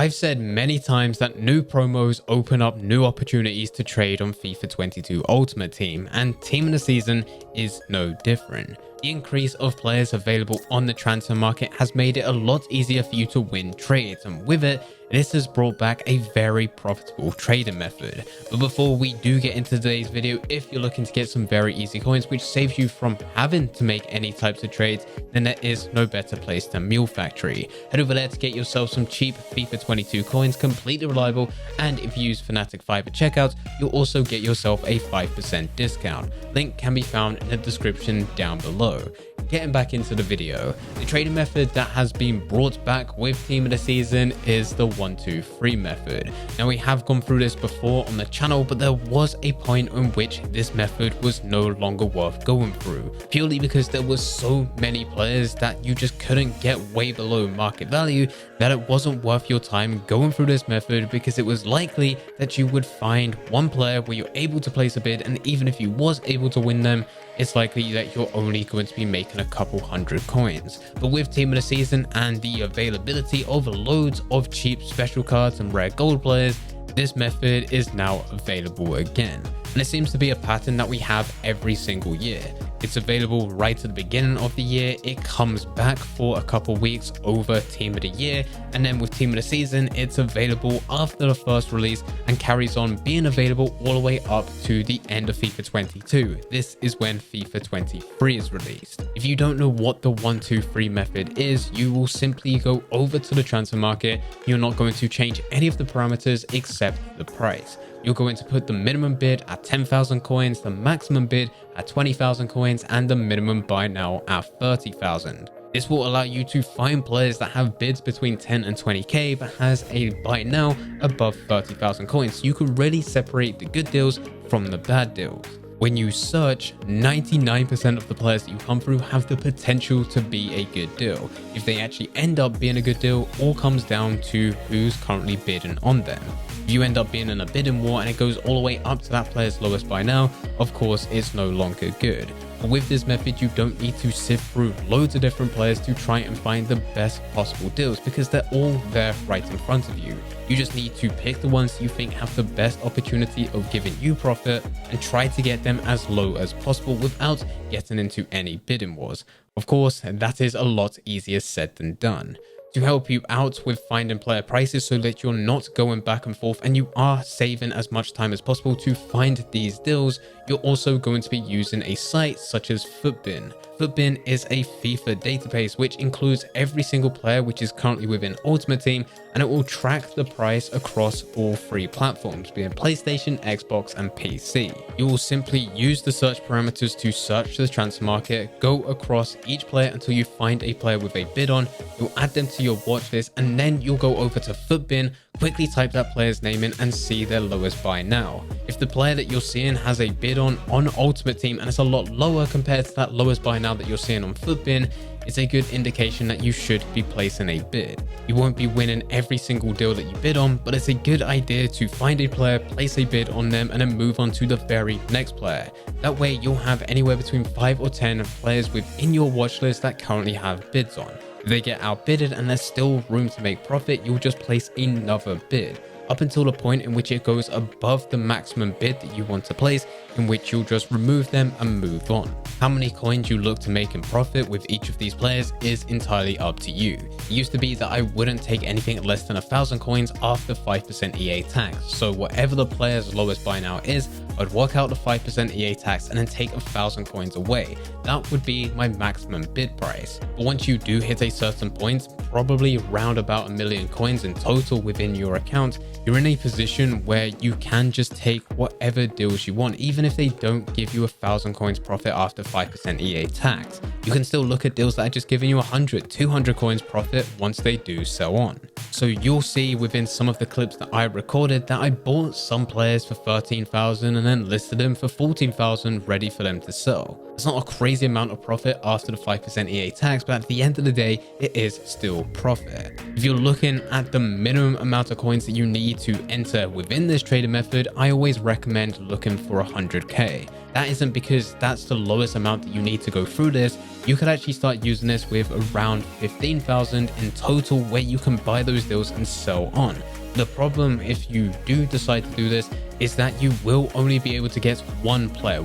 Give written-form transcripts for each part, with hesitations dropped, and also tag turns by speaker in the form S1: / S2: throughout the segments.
S1: I've said many times that new promos open up new opportunities to trade on FIFA 22 Ultimate Team, and Team of the Season is no different. The increase of players available on the transfer market has made it a lot easier for you to win trades, and with it, this has brought back a very profitable trading method. But before we do get into today's video, if you're looking to get some very easy coins which saves you from having to make any types of trades, then there is no better place than Mule Factory. Head over there to get yourself some cheap FIFA 22 coins, completely reliable, and if you use Fnatic 5 at checkout, you'll also get yourself a 5% discount. Link can be found in the description down below. Getting back into the video, the trading method that has been brought back with Team of the Season is the 1-2-3 method. Now, we have gone through this before on the channel, but there was a point in which this method was no longer worth going through, purely because there was so many players that you just couldn't get way below market value that it wasn't worth your time going through this method, because it was likely that you would find one player where you're able to place a bid, and even if you was able to win them, it's likely that you're only going to be making a couple hundred coins. But with Team of the Season and the availability of loads of cheap special cards and rare gold players, this method is now available again. And it seems to be a pattern that we have every single year. It's available right at the beginning of the year, it comes back for a couple weeks over Team of the Year, and then with Team of the Season, it's available after the first release and carries on being available all the way up to the end of FIFA 22. This is when FIFA 23 is released. If you don't know what the 1-2-3 method is, you will simply go over to the transfer market. You're not going to change any of the parameters except the price. You're going to put the minimum bid at 10,000 coins, the maximum bid at 20,000 coins, and the minimum buy now at 30,000. This will allow you to find players that have bids between 10 and 20k but has a buy now above 30,000 coins. You can really separate the good deals from the bad deals. When you search, 99% of the players that you come through have the potential to be a good deal. If they actually end up being a good deal, all comes down to who's currently bidding on them. If you end up being in a bidding war and it goes all the way up to that player's lowest buy now, of course it's no longer good. But with this method, you don't need to sift through loads of different players to try and find the best possible deals, because they're all there right in front of you. You just need to pick the ones you think have the best opportunity of giving you profit and try to get them as low as possible without getting into any bidding wars. Of course, that is a lot easier said than done. To help you out with finding player prices so that you're not going back and forth and you are saving as much time as possible to find these deals, you're also going to be using a site such as Futbin. Futbin is a FIFA database which includes every single player which is currently within Ultimate Team, and it will track the price across all three platforms, being PlayStation, Xbox, and PC. You will simply use the search parameters to search the transfer market, go across each player until you find a player with a bid on, you'll add them to your watch list, and then you'll go over to Futbin, quickly type that player's name in and see their lowest buy now. If the player that you're seeing has a bid on Ultimate Team and it's a lot lower compared to that lowest buy now that you're seeing on Futbin, it's a good indication that you should be placing a bid. You won't be winning every single deal that you bid on, but it's a good idea to find a player, place a bid on them, and then move on to the very next player. That way you'll have anywhere between 5 or 10 players within your watch list that currently have bids on. If they get outbidded and there's still room to make profit, you'll just place another bid, up until the point in which it goes above the maximum bid that you want to place, in which you'll just remove them and move on. How many coins you look to make in profit with each of these players is entirely up to you. It used to be that I wouldn't take anything less than 1,000 coins after 5% EA tax, so whatever the player's lowest buy now is, I'd work out the 5% EA tax and then take 1,000 coins away. That would be my maximum bid price. But once you do hit a certain point, probably around about 1 million coins in total within your account, you're in a position where you can just take whatever deals you want, even if they don't give you 1,000 coins profit after 5% EA tax. You can still look at deals that are just giving you 100, 200 coins profit once they do sell on. So you'll see within some of the clips that I recorded that I bought some players for 13,000 and then listed them for 14,000 ready for them to sell. It's not a crazy amount of profit after the 5% EA tax, but at the end of the day, it is still profit. If you're looking at the minimum amount of coins that you need to enter within this trading method, I always recommend looking for 100k. That isn't because that's the lowest amount that you need to go through this. You could actually start using this with around 15,000 in total, where you can buy those deals and sell on. The problem, if you do decide to do this, is that you will only be able to get one player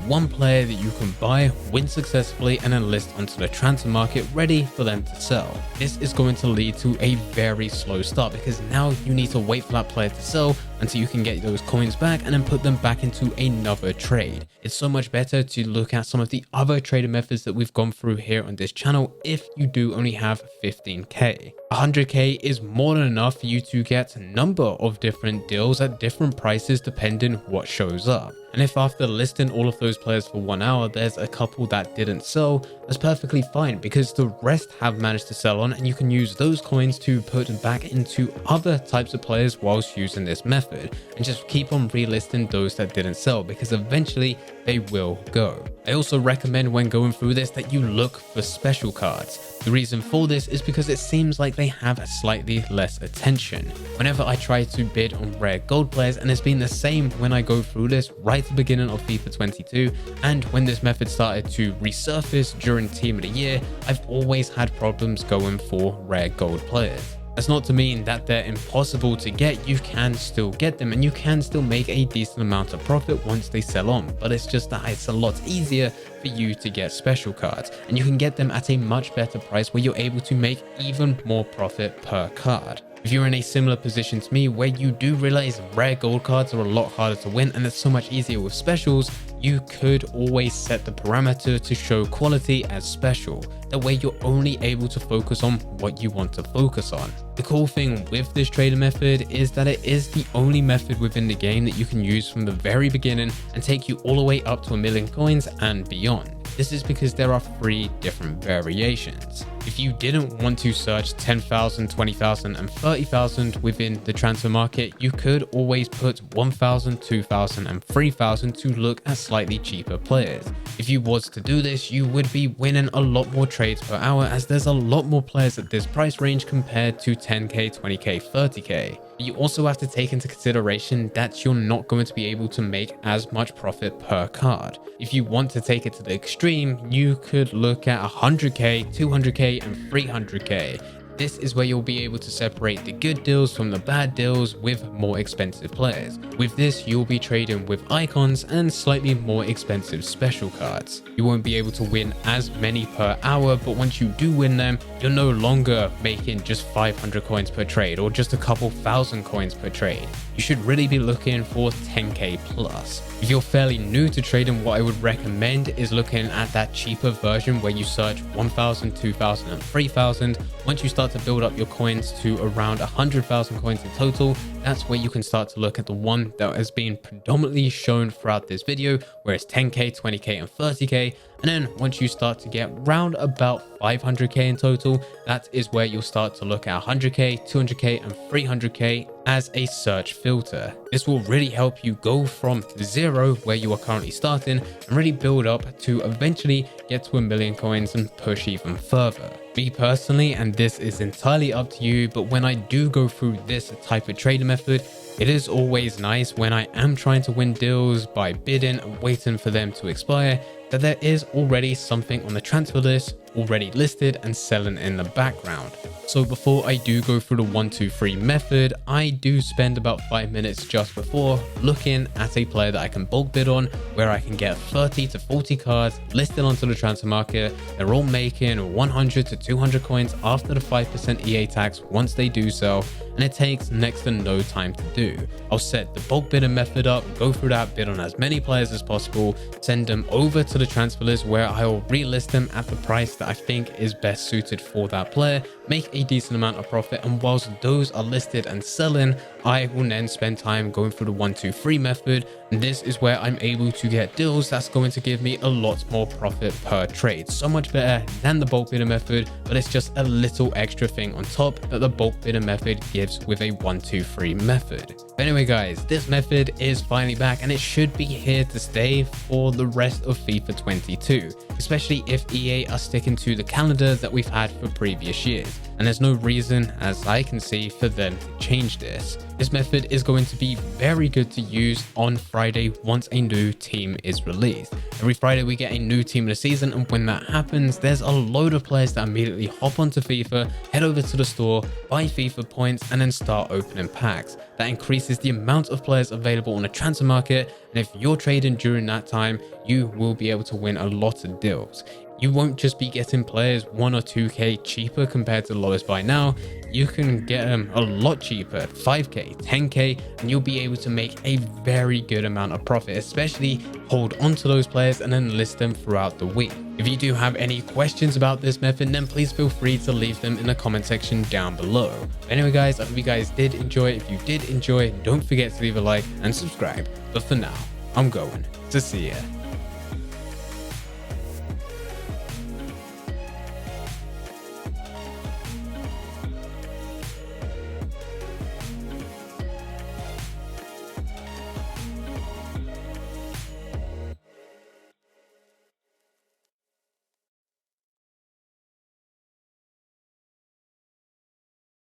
S1: that you can buy, win successfully, and then list onto the transfer market ready for them to sell. This is going to lead to a very slow start, because now you need to wait for that player to sell until you can get those coins back and then put them back into another trade. It's so much better to look at some of the other trading methods that we've gone through here on this channel if you do only have 15k. 100k is more than enough for you to get a number of different deals at different prices depending what shows up. And if after listing all of those players for 1 hour, there's a couple that didn't sell, that's perfectly fine, because the rest have managed to sell on, and you can use those coins to put back into other types of players whilst using this method, and just keep on relisting those that didn't sell, because eventually they will go. I also recommend when going through this that you look for special cards. The reason for this is because it seems like they have slightly less attention. Whenever I try to bid on rare gold players, and it's been the same when I go through this right at the beginning of FIFA 22, and when this method started to resurface during Team of the Year, I've always had problems going for rare gold players. That's not to mean that they're impossible to get. You can still get them, and you can still make a decent amount of profit once they sell on, but it's just that it's a lot easier for you to get special cards, and you can get them at a much better price where you're able to make even more profit per card. If you're in a similar position to me where you do realize rare gold cards are a lot harder to win and it's so much easier with specials, you could always set the parameter to show quality as special. That way you're only able to focus on what you want to focus on. The cool thing with this trading method is that it is the only method within the game that you can use from the very beginning and take you all the way up to 1 million coins and beyond. This is because there are 3 different variations. If you didn't want to search 10,000, 20,000 and 30,000 within the transfer market, you could always put 1,000, 2,000 and 3,000 to look at slightly cheaper players. If you was to do this, you would be winning a lot more trades per hour, as there's a lot more players at this price range compared to 10k, 20k, 30k. You also have to take into consideration that you're not going to be able to make as much profit per card. If you want to take it to the extreme, you could look at 100k, 200k and 300k. This is where you'll be able to separate the good deals from the bad deals with more expensive players. With this, you'll be trading with icons and slightly more expensive special cards. You won't be able to win as many per hour, but once you do win them, you're no longer making just 500 coins per trade or just a couple thousand coins per trade. You should really be looking for 10k plus. If you're fairly new to trading, what I would recommend is looking at that cheaper version where you search 1,000, 2,000 and 3,000. Once you start to build up your coins to around 100,000 coins in total, that's where you can start to look at the one that has been predominantly shown throughout this video, where it's 10k, 20k and 30k. And then once you start to get round about 500k in total, that is where you'll start to look at 100k, 200k and 300k as a search filter. This will really help you go from 0, where you are currently starting, and really build up to eventually get to 1 million coins and push even further. Me personally, and this is entirely up to you, but when I do go through this type of trading method, it is always nice when I am trying to win deals by bidding and waiting for them to expire, that there is already something on the transfer list already listed and selling in the background. So before I do go through the 1, 2, 3 method, I do spend about 5 minutes just before looking at a player that I can bulk bid on, where I can get 30 to 40 cards listed onto the transfer market. They're all making 100 to 200 coins after the 5% EA tax once they do sell, and it takes next to no time to do. I'll set the bulk bidding method up, go through that, bid on as many players as possible, send them over to the transfer list where I will relist them at the price that I think is best suited for that player, make a decent amount of profit, and whilst those are listed and selling, I will then spend time going through the 1-2-3 method, and this is where I'm able to get deals that's going to give me a lot more profit per trade. So much better than the bulk bidder method, but it's just a little extra thing on top that the bulk bidder method gives with a 1-2-3 method. But anyway guys, this method is finally back and it should be here to stay for the rest of FIFA 22, especially if EA are sticking to the calendar that we've had for previous years. And there's no reason, as I can see, for them to change this. This method is going to be very good to use on Friday once a new team is released. Every Friday we get a new team of the season, and when that happens, there's a load of players that immediately hop onto FIFA, head over to the store, buy FIFA points, and then start opening packs. That increases the amount of players available on the transfer market, and if you're trading during that time, you will be able to win a lot of deals. You won't just be getting players 1 or 2k cheaper compared to the lowest buy now. You can get them a lot cheaper, 5k, 10k, and you'll be able to make a very good amount of profit, especially hold on to those players and then list them throughout the week. If you do have any questions about this method, then please feel free to leave them in the comment section down below. But anyway guys, I hope you guys did enjoy. If you did enjoy, don't forget to leave a like and subscribe. But for now, I'm going to see ya.